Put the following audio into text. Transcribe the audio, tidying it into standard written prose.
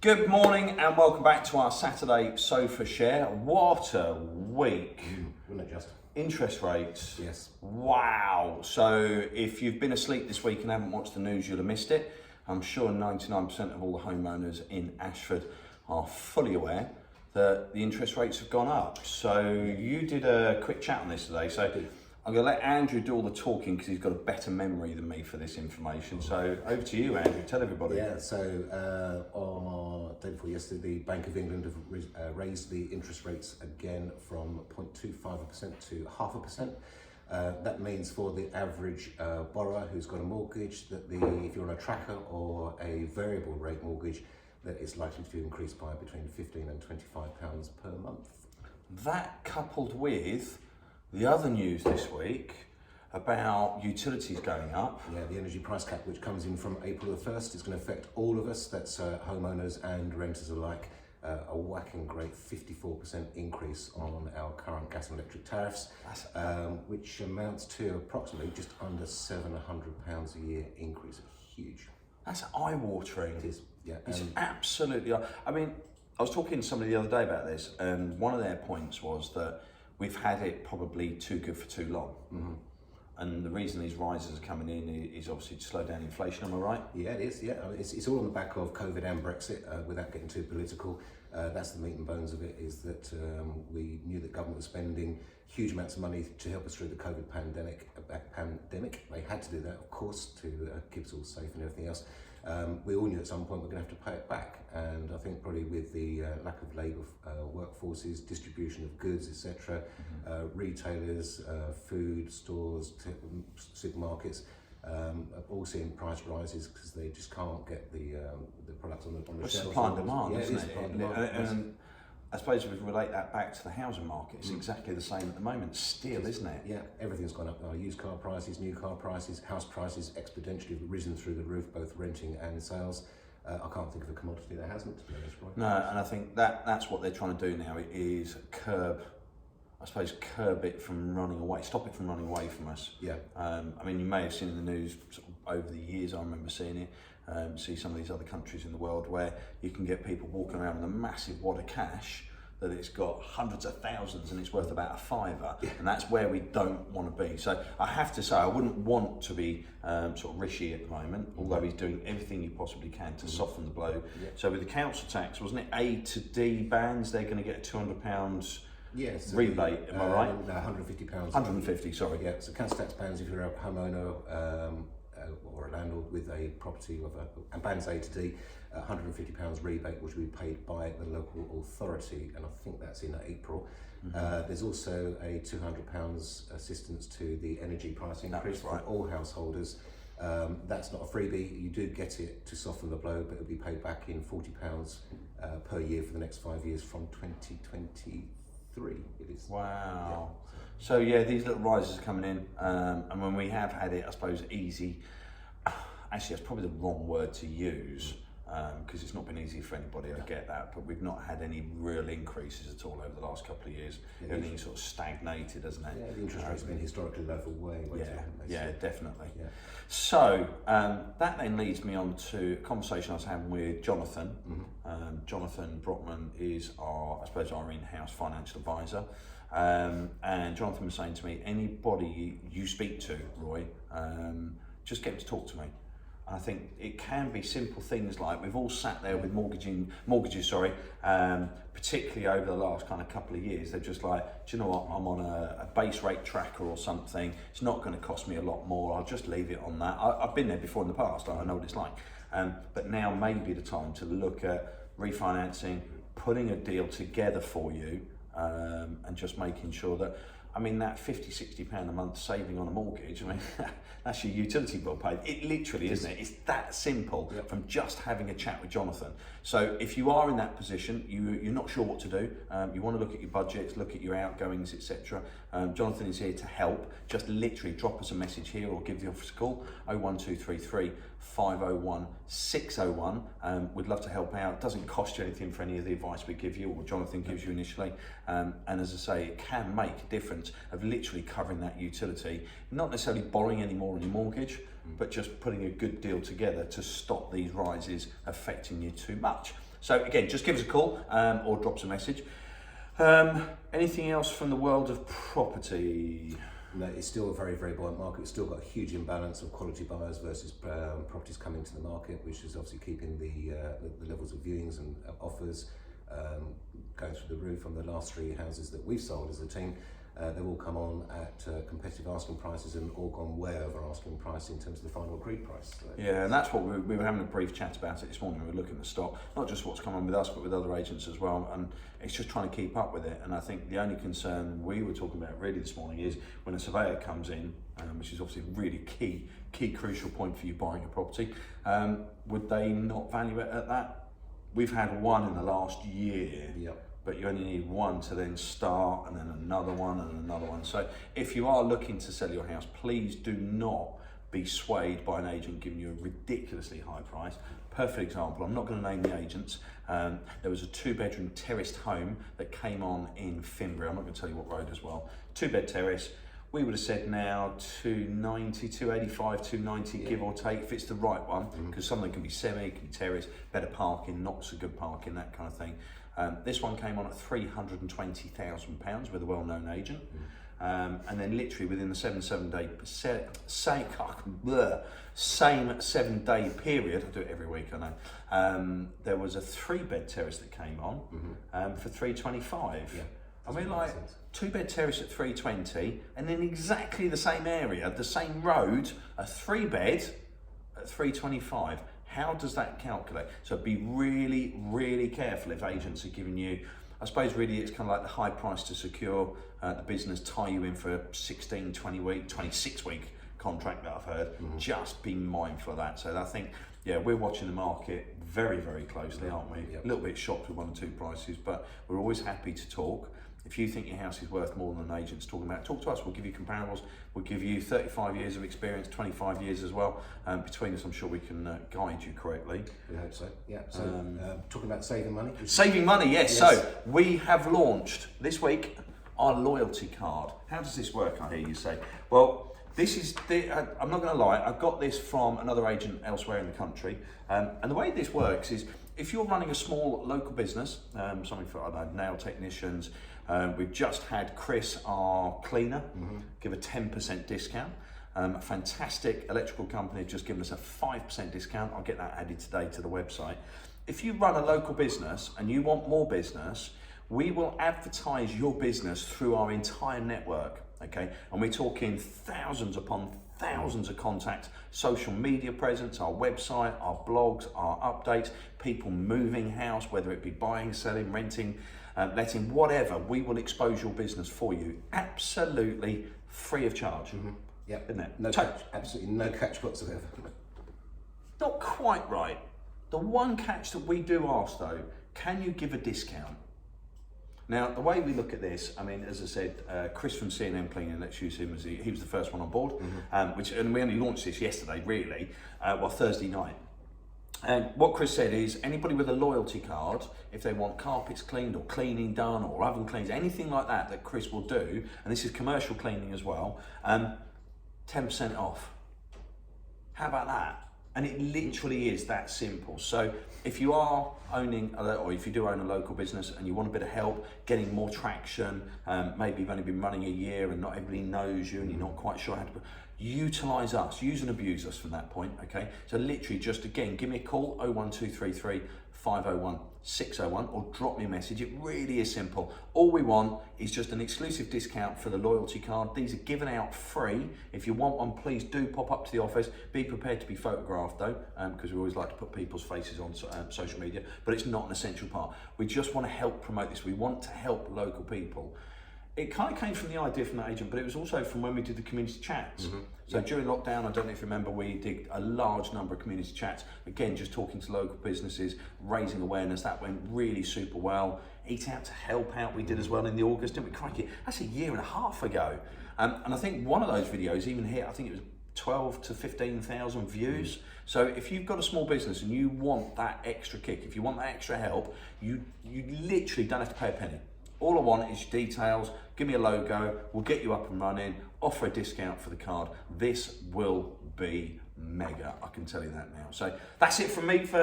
Good morning and welcome back to our Saturday Sofa Share. What a week. Wouldn't it just? Interest rates. Yes. Wow. So if you've been asleep this week and haven't watched the news, you'll have missed it. I'm sure 99% of all the homeowners in Ashford are fully aware that the interest rates have gone up. So you did a quick chat on this today. So I'm going to let Andrew do all the talking because he's got a better memory than me for this information. So over to you, Andrew. Tell everybody. Yeah, so on day before yesterday, the Bank of England have raised the interest rates again from 0.25% to 0.5%. That means for the average borrower who's got a mortgage, that if you're on a tracker or a variable rate mortgage, that it's likely to increase by between £15 and £25 per month. That coupled with the other news this week about utilities going up. Yeah, the energy price cap, which comes in from April the 1st, is going to affect all of us, that's homeowners and renters alike. A whacking great 54% increase on our current gas and electric tariffs, which amounts to approximately just under £700 a year increase. Huge. That's eye-watering. It is, yeah. It's absolutely, I mean, I was talking to somebody the other day about this, and one of their points was that we've had it probably too good for too long. Mm-hmm. And the reason these rises are coming in is obviously to slow down inflation, am I right? Yeah, it is, yeah. I mean, it's all on the back of COVID and Brexit, without getting too political. That's the meat and bones of it, is that we knew that government was spending huge amounts of money to help us through the COVID pandemic. They had to do that, of course, to keep us all safe and everything else. We all knew at some point we're going to have to pay it back, and I think probably with the lack of labour workforces, distribution of goods, etc., retailers, food stores, supermarkets, all seeing price rises because they just can't get the products on the shelves. Supply and demand, yeah, isn't it? Is supply and demand. And I suppose if we relate that back to the housing market, it's exactly the same at the moment still, isn't it? Yeah, everything's gone up. Used car prices, new car prices, house prices exponentially risen through the roof, both renting and sales. I can't think of a commodity that hasn't, to be honest. Right? No, and I think that's what they're trying to do now, is curb it from running away, stop it from running away from us. Yeah. I mean, you may have seen in the news sort of over the years, I remember seeing it, see some of these other countries in the world where you can get people walking around with a massive wad of cash that it's got hundreds of thousands and it's worth about a fiver, and that's where we don't want to be. So I have to say, I wouldn't want to be sort of Rishi at the moment, although he's doing everything he possibly can to soften the blow. Yeah. So with the council tax, wasn't it A to D bands, they're going to get a £200 yes, rebate, am I right? No, £150. 150, sorry. Yeah, so council tax bands if you're a homeowner or a landlord with a property and bands A to D, £150 rebate, which will be paid by the local authority, and I think that's in April. Mm-hmm. There's also a £200 assistance to the energy price increase for all householders. That's not a freebie, you do get it to soften the blow, but it'll be paid back in £40 per year for the next 5 years from 2023. It is. Wow. Yeah. So yeah, these little rises are coming in, and when we have had it, I suppose, easy, actually that's probably the wrong word to use, because it's not been easy for anybody, I get that, but we've not had any real increases at all over the last couple of years. Everything's sort of stagnated, hasn't it? Yeah, the interest rate's been historically low for way too long. Yeah, definitely. Yeah. So that then leads me on to a conversation I was having with Jonathan. Mm-hmm. Jonathan Brockman is our in-house financial advisor. And Jonathan was saying to me, anybody you speak to, Roy, just get them to talk to me. And I think it can be simple things like we've all sat there with mortgages, particularly over the last kind of couple of years. They're just like, do you know what, I'm on a base rate tracker or something. It's not going to cost me a lot more. I'll just leave it on that. I've been there before in the past. I know what it's like. But now may be the time to look at refinancing, putting a deal together for you, and just making sure that, I mean, that £50-60 a month saving on a mortgage, I mean, that's your utility bill paid. It literally, isn't it? It's that simple from just having a chat with Jonathan. So if you are in that position, you're not sure what to do, you want to look at your budgets, look at your outgoings, etc. Jonathan is here to help. Just literally drop us a message here or give the office a call, 01233 501 601. We'd love to help out. It doesn't cost you anything for any of the advice we give you or Jonathan gives you initially. And as I say, it can make a difference of literally covering that utility, not necessarily borrowing any more on your mortgage, but just putting a good deal together to stop these rises affecting you too much. So again, just give us a call or drop us a message. Anything else from the world of property? No, it's still a very, very buoyant market. It's still got a huge imbalance of quality buyers versus properties coming to the market, which is obviously keeping the levels of viewings and offers going through the roof. On the last 3 houses that we've sold as a team, they've all come on at competitive asking prices and all gone way over asking price in terms of the final agreed price. So. Yeah, and that's what we were having a brief chat about it this morning. We were looking at the stock, not just what's come on with us, but with other agents as well. And it's just trying to keep up with it. And I think the only concern we were talking about really this morning is when a surveyor comes in, which is obviously a really key crucial point for you buying a property, would they not value it at that? We've had one in the last year. Yep. But you only need one to then start, and then another one and another one. So if you are looking to sell your house, please do not be swayed by an agent giving you a ridiculously high price. Perfect example, I'm not going to name the agents. There was a 2-bedroom terraced home that came on in Fimbria. I'm not going to tell you what road as well. 2-bed terrace. We would have said now 290, 285, 290, give or take, if it's the right one, because some of them can be semi, can be terrace, better parking, not so good parking, that kind of thing. This one came on at £320,000 with a well-known agent. And then literally within the same 7-day period, I do it every week, I know, there was a 3-bed terrace that came on for 325. Yeah, I mean, like, 2-bed terrace at 320, and in exactly the same area, the same road, a 3-bed at 325. How does that calculate? So be really, really careful if agents are giving you, I suppose really it's kind of like the high price to secure the business, tie you in for a 16, 20 week, 26 week contract that I've heard. Just be mindful of that. So I think, yeah, we're watching the market very, very closely, aren't we? Yep. A little bit shocked with 1 or 2 prices, but we're always happy to talk. If you think your house is worth more than an agent's talking about, talk to us. We'll give you comparables. We'll give you 35 years of experience, 25 years as well. Between us, I'm sure we can guide you correctly. We hope so. Yeah. So talking about saving money. Saving money, yes. So we have launched this week our loyalty card. How does this work? I hear you say. Well, this is I'm not going to lie. I got this from another agent elsewhere in the country, and the way this works is if you're running a small local business, something for, I don't know, nail technicians. We've just had Chris, our cleaner, give a 10% discount. A fantastic electrical company have just given us a 5% discount. I'll get that added today to the website. If you run a local business and you want more business, we will advertise your business through our entire network, okay? And we're talking thousands upon thousands of contacts, social media presence, our website, our blogs, our updates, people moving house, whether it be buying, selling, renting, letting, whatever, we will expose your business for you absolutely free of charge. Yeah, isn't it? No catch, absolutely no catch whatsoever. Not quite right. The one catch that we do ask though, can you give a discount? Now, the way we look at this, I mean, as I said, Chris from C&M Cleaning, let's use him as he was the first one on board, and we only launched this yesterday, really, Thursday night. And what Chris said is, anybody with a loyalty card, if they want carpets cleaned or cleaning done or oven cleans, anything like that, that Chris will do, and this is commercial cleaning as well, 10% off. How about that? And it literally is that simple. So if you are owning, or if you do own a local business and you want a bit of help getting more traction, maybe you've only been running a year and not everybody knows you and you're not quite sure how to, utilise us, use and abuse us from that point, okay? So literally just again, give me a call, 01233 501 601, or drop me a message. It really is simple. All we want is just an exclusive discount for the loyalty card. These are given out free. If you want one, please do pop up to the office. Be prepared to be photographed though, because we always like to put people's faces on social media, but it's not an essential part. We just want to help promote this. We want to help local people. It kind of came from the idea from that agent, but it was also from when we did the community chats. So during lockdown, I don't know if you remember, we did a large number of community chats. Again, just talking to local businesses, raising awareness. That went really super well. Eat Out to Help Out we did as well in the August, didn't we? Crikey, that's a year and a half ago. And I think one of those videos even hit, I think it was 12 to 15,000 views. So if you've got a small business and you want that extra kick, if you want that extra help, you literally don't have to pay a penny. All I want is your details, give me a logo, we'll get you up and running, offer a discount for the card. This will be mega, I can tell you that now. So that's it from me for